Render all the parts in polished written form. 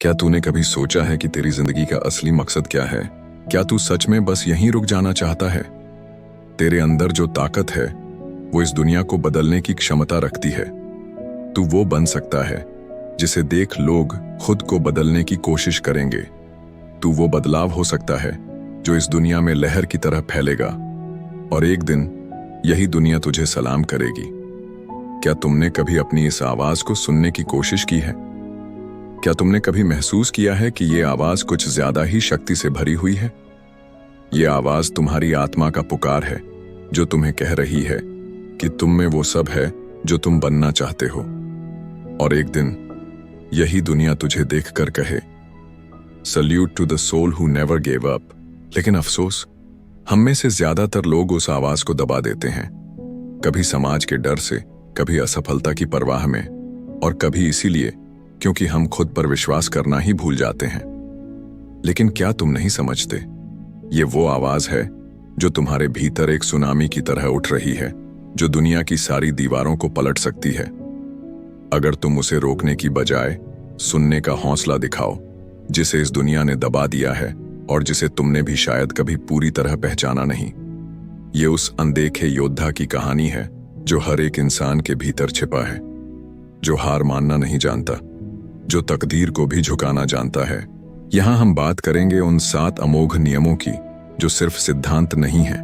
क्या तूने कभी सोचा है कि तेरी जिंदगी का असली मकसद क्या है? क्या तू सच में बस यहीं रुक जाना चाहता है? तेरे अंदर जो ताकत है वो इस दुनिया को बदलने की क्षमता रखती है। तू वो बन सकता है जिसे देख लोग खुद को बदलने की कोशिश करेंगे। तू वो बदलाव हो सकता है जो इस दुनिया में लहर की तरह फैलेगा और एक दिन यही दुनिया तुझे सलाम करेगी। क्या तुमने कभी अपनी इस आवाज को सुनने की कोशिश की है? क्या तुमने कभी महसूस किया है कि ये आवाज कुछ ज्यादा ही शक्ति से भरी हुई है? ये आवाज तुम्हारी आत्मा का पुकार है जो तुम्हें कह रही है कि तुम में वो सब है जो तुम बनना चाहते हो। और एक दिन यही दुनिया तुझे देखकर कहे, salute to the soul who never gave up. लेकिन अफसोस, हम में से ज्यादातर लोग उस आवाज को दबा देते हैं, कभी समाज के डर से, कभी असफलता की परवाह में, और कभी इसीलिए क्योंकि हम खुद पर विश्वास करना ही भूल जाते हैं। लेकिन क्या तुम नहीं समझते, ये वो आवाज है जो तुम्हारे भीतर एक सुनामी की तरह उठ रही है, जो दुनिया की सारी दीवारों को पलट सकती है। अगर तुम उसे रोकने की बजाय सुनने का हौसला दिखाओ, जिसे इस दुनिया ने दबा दिया है और जिसे तुमने भी शायद कभी पूरी तरह पहचाना नहीं। ये उस अनदेखे योद्धा की कहानी है जो हर एक इंसान के भीतर छिपा है, जो हार मानना नहीं जानता, जो तकदीर को भी झुकाना जानता है। यहां हम बात करेंगे उन 7 अमोघ नियमों की जो सिर्फ सिद्धांत नहीं है,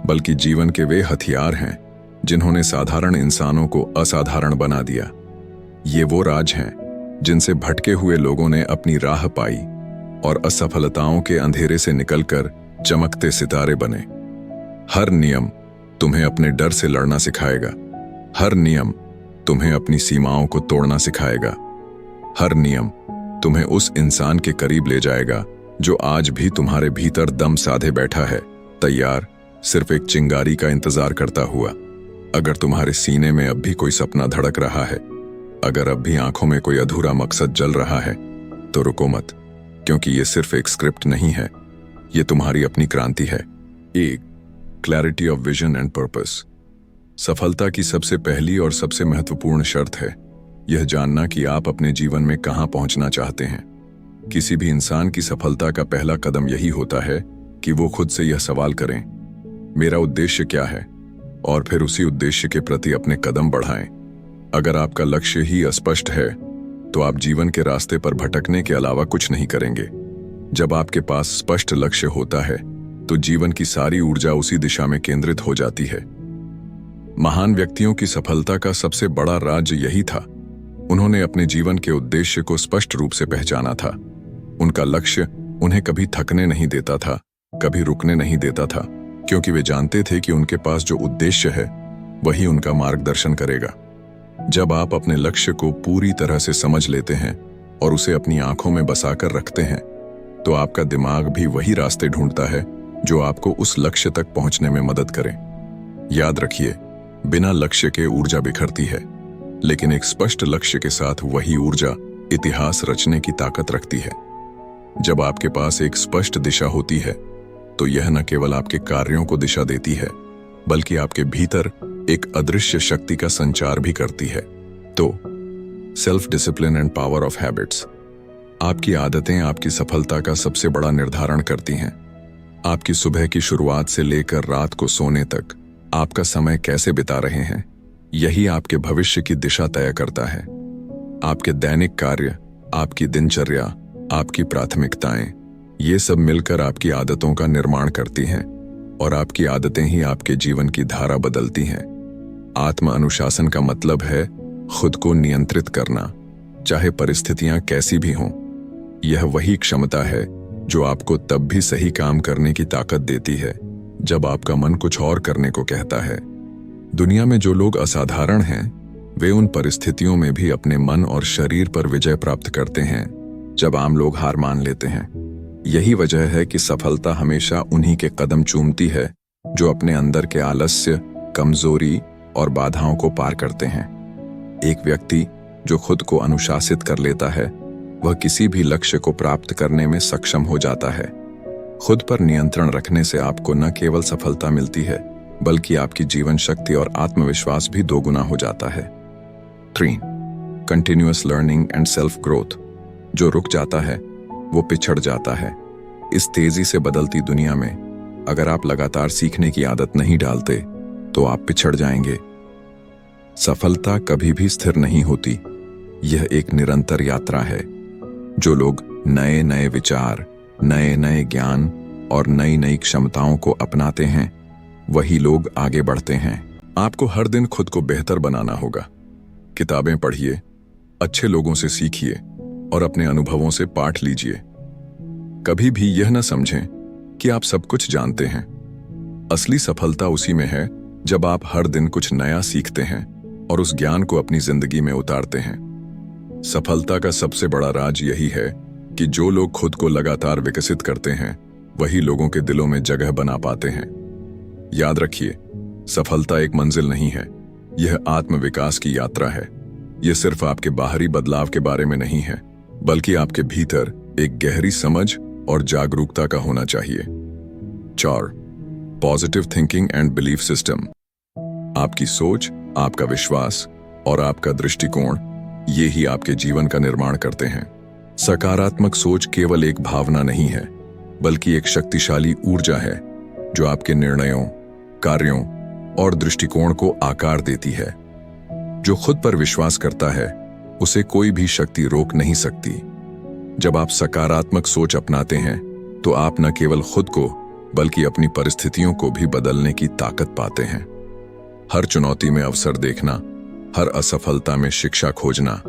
बल्कि जीवन के वे हथियार हैं जिन्होंने साधारण इंसानों को असाधारण बना दिया। ये वो राज हैं जिनसे भटके हुए लोगों ने अपनी राह पाई और असफलताओं के अंधेरे से निकलकर चमकते सितारे बने। हर नियम तुम्हें अपने डर से लड़ना सिखाएगा। हर नियम तुम्हें अपनी सीमाओं को तोड़ना सिखाएगा। हर नियम तुम्हें उस इंसान के करीब ले जाएगा जो आज भी तुम्हारे भीतर दम साधे बैठा है, तैयार, सिर्फ एक चिंगारी का इंतजार करता हुआ। अगर तुम्हारे सीने में अब भी कोई सपना धड़क रहा है, अगर अब भी आंखों में कोई अधूरा मकसद जल रहा है, तो रुको मत, क्योंकि ये सिर्फ एक स्क्रिप्ट नहीं है, ये तुम्हारी अपनी क्रांति है। एक, clarity of vision and purpose. सफलता की सबसे पहली और सबसे महत्वपूर्ण शर्त है यह जानना कि आप अपने जीवन में कहां पहुंचना चाहते हैं। किसी भी इंसान की सफलता का पहला कदम यही होता है कि वो खुद से यह सवाल करें, मेरा उद्देश्य क्या है, और फिर उसी उद्देश्य के प्रति अपने कदम बढ़ाएं। अगर आपका लक्ष्य ही अस्पष्ट है तो आप जीवन के रास्ते पर भटकने के अलावा कुछ नहीं करेंगे। जब आपके पास स्पष्ट लक्ष्य होता है तो जीवन की सारी ऊर्जा उसी दिशा में केंद्रित हो जाती है। महान व्यक्तियों की सफलता का सबसे बड़ा राज यही था, उन्होंने अपने जीवन के उद्देश्य को स्पष्ट रूप से पहचाना था। उनका लक्ष्य उन्हें कभी थकने नहीं देता था, कभी रुकने नहीं देता था, क्योंकि वे जानते थे कि उनके पास जो उद्देश्य है वही उनका मार्गदर्शन करेगा। जब आप अपने लक्ष्य को पूरी तरह से समझ लेते हैं और उसे अपनी आंखों में बसाकर रखते हैं, तो आपका दिमाग भी वही रास्ते ढूंढता है जो आपको उस लक्ष्य तक पहुंचने में मदद करें। याद रखिए, बिना लक्ष्य के ऊर्जा बिखरती है, लेकिन एक स्पष्ट लक्ष्य के साथ वही ऊर्जा इतिहास रचने की ताकत रखती है। जब आपके पास एक स्पष्ट दिशा होती है तो यह न केवल आपके कार्यों को दिशा देती है, बल्कि आपके भीतर एक अदृश्य शक्ति का संचार भी करती है। तो self discipline and power of habits. आपकी आदतें आपकी सफलता का सबसे बड़ा निर्धारण करती हैं। आपकी सुबह की शुरुआत से लेकर रात को सोने तक आपका समय कैसे बिता रहे हैं, यही आपके भविष्य की दिशा तय करता है। आपके दैनिक कार्य, आपकी दिनचर्या, आपकी प्राथमिकताएं, ये सब मिलकर आपकी आदतों का निर्माण करती हैं, और आपकी आदतें ही आपके जीवन की धारा बदलती हैं। आत्म अनुशासन का मतलब है खुद को नियंत्रित करना, चाहे परिस्थितियां कैसी भी हों। यह वही क्षमता है जो आपको तब भी सही काम करने की ताकत देती है जब आपका मन कुछ और करने को कहता है। दुनिया में जो लोग असाधारण हैं, वे उन परिस्थितियों में भी अपने मन और शरीर पर विजय प्राप्त करते हैं जब आम लोग हार मान लेते हैं। यही वजह है कि सफलता हमेशा उन्हीं के कदम चूमती है जो अपने अंदर के आलस्य, कमजोरी और बाधाओं को पार करते हैं। एक व्यक्ति जो खुद को अनुशासित कर लेता है, वह किसी भी लक्ष्य को प्राप्त करने में सक्षम हो जाता है। खुद पर नियंत्रण रखने से आपको न केवल सफलता मिलती है, बल्कि आपकी जीवन शक्ति और आत्मविश्वास भी दोगुना हो जाता है। 3. Continuous learning and self growth. जो रुक जाता है वो पिछड़ जाता है। इस तेजी से बदलती दुनिया में अगर आप लगातार सीखने की आदत नहीं डालते तो आप पिछड़ जाएंगे। सफलता कभी भी स्थिर नहीं होती, यह एक निरंतर यात्रा है। जो लोग नए नए विचार, नए नए ज्ञान और नई नई क्षमताओं को अपनाते हैं वही लोग आगे बढ़ते हैं। आपको हर दिन खुद को बेहतर बनाना होगा। किताबें पढ़िए, अच्छे लोगों से सीखिए और अपने अनुभवों से पाठ लीजिए। कभी भी यह न समझें कि आप सब कुछ जानते हैं। असली सफलता उसी में है जब आप हर दिन कुछ नया सीखते हैं और उस ज्ञान को अपनी जिंदगी में उतारते हैं। सफलता का सबसे बड़ा राज यही है कि जो लोग खुद को लगातार विकसित करते हैं वही लोगों के दिलों में जगह बना पाते हैं। याद रखिए, सफलता एक मंजिल नहीं है, यह आत्मविकास की यात्रा है। यह सिर्फ आपके बाहरी बदलाव के बारे में नहीं है, बल्कि आपके भीतर एक गहरी समझ और जागरूकता का होना चाहिए। 4. Positive thinking and belief system. आपकी सोच, आपका विश्वास और आपका दृष्टिकोण ये ही आपके जीवन का निर्माण करते हैं। सकारात्मक सोच केवल एक भावना नहीं है, बल्कि एक शक्तिशाली ऊर्जा है जो आपके निर्णयों, कार्यों और दृष्टिकोण को आकार देती है। जो खुद पर विश्वास करता है उसे कोई भी शक्ति रोक नहीं सकती। जब आप सकारात्मक सोच अपनाते हैं तो आप न केवल खुद को बल्कि अपनी परिस्थितियों को भी बदलने की ताकत पाते हैं। हर चुनौती में अवसर देखना, हर असफलता में शिक्षा खोजना,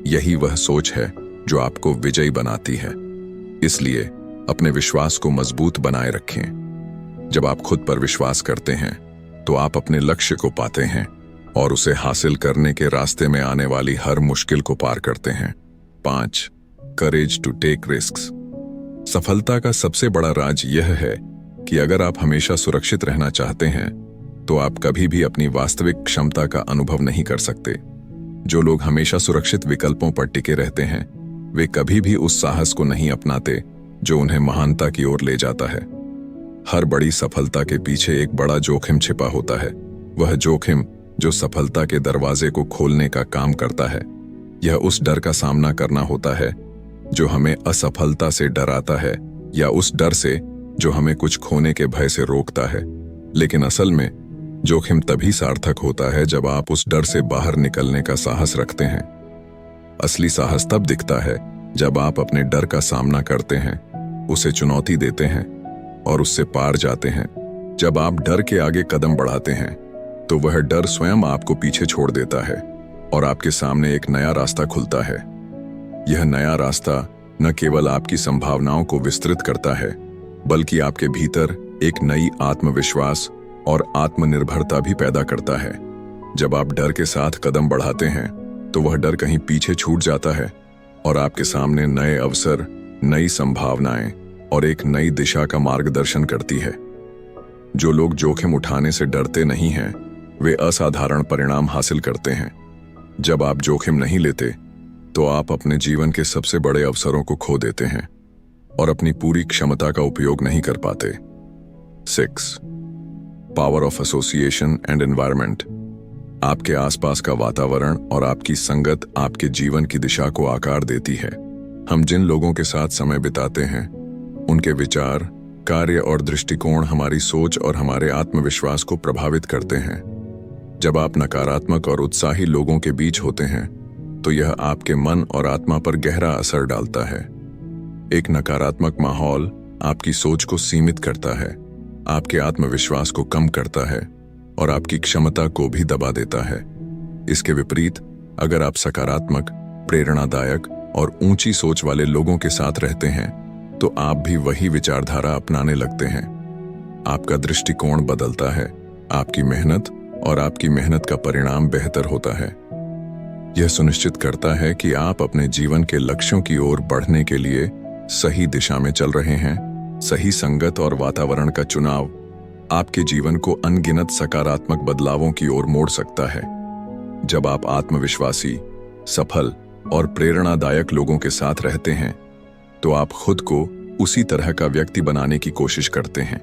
यही वह सोच है जो आपको विजयी बनाती है। इसलिए अपने विश्वास को मजबूत बनाए रखें। जब आप खुद पर विश्वास करते हैं तो आप अपने लक्ष्य को पाते हैं और उसे हासिल करने के रास्ते में आने वाली हर मुश्किल को पार करते हैं। 5. Courage to take risks. सफलता का सबसे बड़ा राज यह है कि अगर आप हमेशा सुरक्षित रहना चाहते हैं तो आप कभी भी अपनी वास्तविक क्षमता का अनुभव नहीं कर सकते। जो लोग हमेशा सुरक्षित विकल्पों पर टिके रहते हैं वे कभी भी उस साहस को नहीं अपनाते जो उन्हें महानता की ओर ले जाता है। हर बड़ी सफलता के पीछे एक बड़ा जोखिम छिपा होता है, वह जोखिम जो सफलता के दरवाजे को खोलने का काम करता है। यह उस डर का सामना करना होता है जो हमें असफलता से डराता है, या उस डर से जो हमें कुछ खोने के भय से रोकता है। लेकिन असल में जोखिम तभी सार्थक होता है जब आप उस डर से बाहर निकलने का साहस रखते हैं। असली साहस तब दिखता है जब आप अपने डर का सामना करते हैं, उसे चुनौती देते हैं और उससे पार जाते हैं। जब आप डर के आगे कदम बढ़ाते हैं तो वह डर स्वयं आपको पीछे छोड़ देता है और आपके सामने एक नया रास्ता खुलता है। यह नया रास्ता न केवल आपकी संभावनाओं को विस्तृत करता है, बल्कि आपके भीतर एक नई आत्मविश्वास और आत्मनिर्भरता भी पैदा करता है। जब आप डर के साथ कदम बढ़ाते हैं तो वह डर कहीं पीछे छूट जाता है और आपके सामने नए अवसर, नई संभावनाएं और एक नई दिशा का मार्गदर्शन करती है। जो लोग जोखिम उठाने से डरते नहीं हैं वे असाधारण परिणाम हासिल करते हैं। जब आप जोखिम नहीं लेते तो आप अपने जीवन के सबसे बड़े अवसरों को खो देते हैं और अपनी पूरी क्षमता का उपयोग नहीं कर पाते। 6. Power of association and environment. आपके आसपास का वातावरण और आपकी संगत आपके जीवन की दिशा को आकार देती है। हम जिन लोगों के साथ समय बिताते हैं उनके विचार, कार्य और दृष्टिकोण हमारी सोच और हमारे आत्मविश्वास को प्रभावित करते हैं। जब आप नकारात्मक और उत्साही लोगों के बीच होते हैं तो यह आपके मन और आत्मा पर गहरा असर डालता है। एक नकारात्मक माहौल आपकी सोच को सीमित करता है, आपके आत्मविश्वास को कम करता है और आपकी क्षमता को भी दबा देता है। इसके विपरीत अगर आप सकारात्मक, प्रेरणादायक और ऊंची सोच वाले लोगों के साथ रहते हैं तो आप भी वही विचारधारा अपनाने लगते हैं। आपका दृष्टिकोण बदलता है, आपकी मेहनत और आपकी मेहनत का परिणाम बेहतर होता है। यह सुनिश्चित करता है कि आप अपने जीवन के लक्ष्यों की ओर बढ़ने के लिए सही दिशा में चल रहे हैं। सही संगत और वातावरण का चुनाव आपके जीवन को अनगिनत सकारात्मक बदलावों की ओर मोड़ सकता है। जब आप आत्मविश्वासी, सफल और प्रेरणादायक लोगों के साथ रहते हैं तो आप खुद को उसी तरह का व्यक्ति बनाने की कोशिश करते हैं।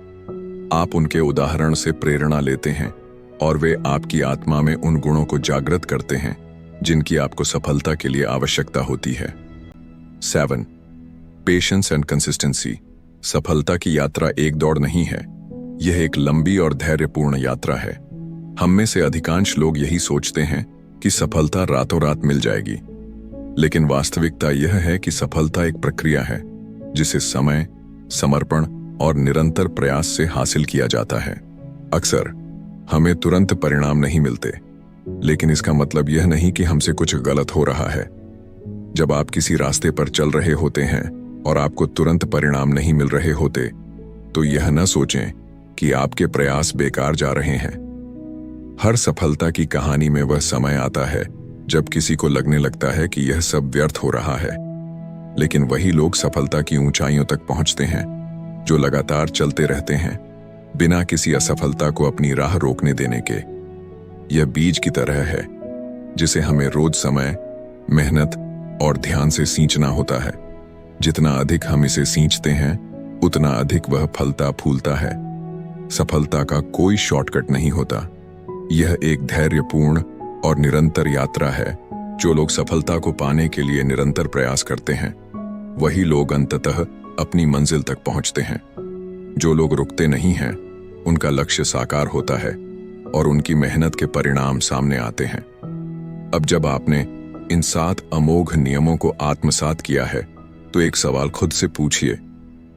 आप उनके उदाहरण से प्रेरणा लेते हैं और वे आपकी आत्मा में उन गुणों को जागृत करते हैं जिनकी आपको सफलता के लिए आवश्यकता होती है। 7. Patience and consistency. सफलता की यात्रा एक दौड़ नहीं है, यह एक लंबी और धैर्यपूर्ण यात्रा है। हम में से अधिकांश लोग यही सोचते हैं कि सफलता रातों रात मिल जाएगी, लेकिन वास्तविकता यह है कि सफलता एक प्रक्रिया है जिसे समय, समर्पण और निरंतर प्रयास से हासिल किया जाता है। अक्सर हमें तुरंत परिणाम नहीं मिलते, लेकिन इसका मतलब यह नहीं कि हमसे कुछ गलत हो रहा है। जब आप किसी रास्ते पर चल रहे होते हैं और आपको तुरंत परिणाम नहीं मिल रहे होते, तो यह न सोचें कि आपके प्रयास बेकार जा रहे हैं। हर सफलता की कहानी में वह समय आता है जब किसी को लगने लगता है कि यह सब व्यर्थ हो रहा है, लेकिन वही लोग सफलता की ऊंचाइयों तक पहुंचते हैं जो लगातार चलते रहते हैं, बिना किसी असफलता को अपनी राह रोकने देने के। यह बीज की तरह है जिसे हमें रोज समय, मेहनत और ध्यान से सींचना होता है। जितना अधिक हम इसे सींचते हैं, उतना अधिक वह फलता फूलता है। सफलता का कोई शॉर्टकट नहीं होता। यह एक धैर्यपूर्ण और निरंतर यात्रा है। जो लोग सफलता को पाने के लिए निरंतर प्रयास करते हैं, वही लोग अंततः अपनी मंजिल तक पहुंचते हैं। जो लोग रुकते नहीं हैं, उनका लक्ष्य साकार होता है और उनकी मेहनत के परिणाम सामने आते हैं। अब जब आपने इन 7 अमोघ नियमों को आत्मसात किया है, तो एक सवाल खुद से पूछिए,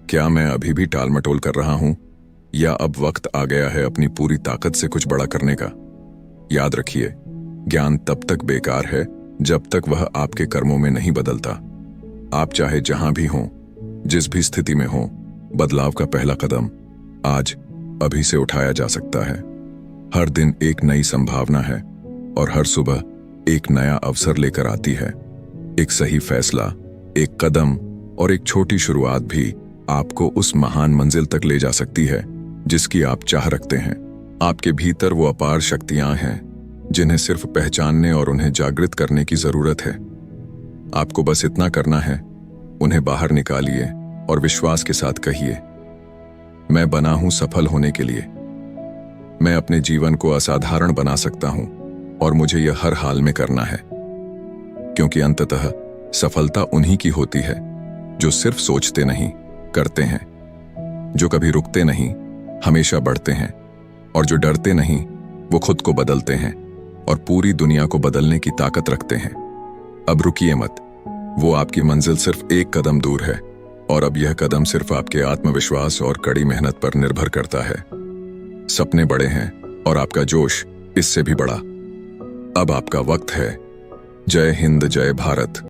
क्या मैं अभी भी टालमटोल कर रहा हूं, या अब वक्त आ गया है अपनी पूरी ताकत से कुछ बड़ा करने का? याद रखिए, ज्ञान तब तक बेकार है जब तक वह आपके कर्मों में नहीं बदलता। आप चाहे जहां भी हों, जिस भी स्थिति में हों, बदलाव का पहला कदम आज, अभी से उठाया जा सकता है। हर दिन एक नई संभावना है और हर सुबह एक नया अवसर लेकर आती है। एक सही फैसला, एक कदम और एक छोटी शुरुआत भी आपको उस महान मंजिल तक ले जा सकती है जिसकी आप चाह रखते हैं। आपके भीतर वो अपार शक्तियां हैं जिन्हें सिर्फ पहचानने और उन्हें जागृत करने की जरूरत है। आपको बस इतना करना है, उन्हें बाहर निकालिए और विश्वास के साथ कहिए, मैं बना हूं सफल होने के लिए। मैं अपने जीवन को असाधारण बना सकता हूं और मुझे यह हर हाल में करना है, क्योंकि अंततः सफलता उन्हीं की होती है जो सिर्फ सोचते नहीं, करते हैं, जो कभी रुकते नहीं, हमेशा बढ़ते हैं, और जो डरते नहीं, वो खुद को बदलते हैं और पूरी दुनिया को बदलने की ताकत रखते हैं। अब रुकिए मत, वो आपकी मंजिल सिर्फ एक कदम दूर है, और अब यह कदम सिर्फ आपके आत्मविश्वास और कड़ी मेहनत पर निर्भर करता है। सपने बड़े हैं और आपका जोश इससे भी बड़ा। अब आपका वक्त है। जय हिंद, जय भारत।